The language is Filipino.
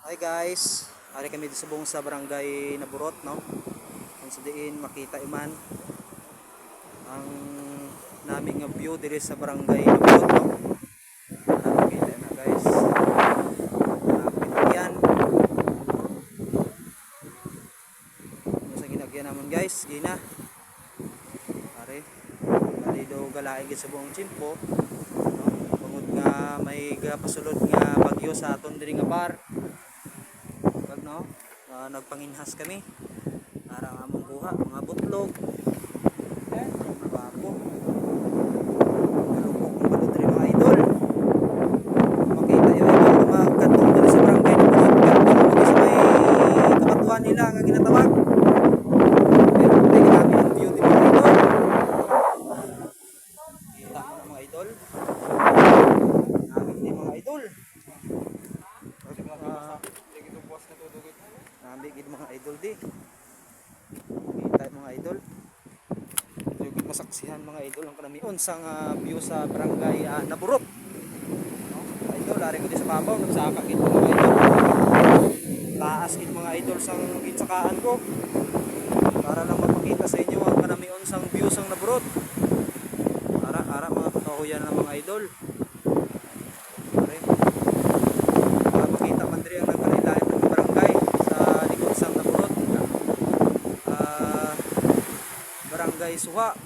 Hi guys, ari kami sa buong sa barangay Naburot, no? Kung sa diin makita iman ang naming view diri sa barangay Naburot, no? Makita na guys. Pinagyan. Ano sa ginagyan naman guys? Gina. Ari. Ari do galaig sa buong Chimpo, no? Tungod nga may pasulod nga bagyo sa aton diri nga bar. No? Nagpanginhas kami para ang among buha mga butlog mga babo nalupok ng balod rin mga idol. Makita yung idol na magkatong dali sa barangay na pagkakita sa may kabatuan nila nga ginatawag pero tayo namin ang view din mga idol. Kita mo mga idol namin din mga idol. Nabigid mga idol di. Kita mga idol. Yung masaksihan mga idol ang kanami unsang view sa barangay Naburot. No? Idol, lari ko di sa babaw, nagsaka gid mga idol. Taas gid mga idol sang gitsakaan ko. Para lang mapakita sa inyo ang kanami unsang view sang Naburot. Ara mga katahuyan ng mga idol. Barangay Suha,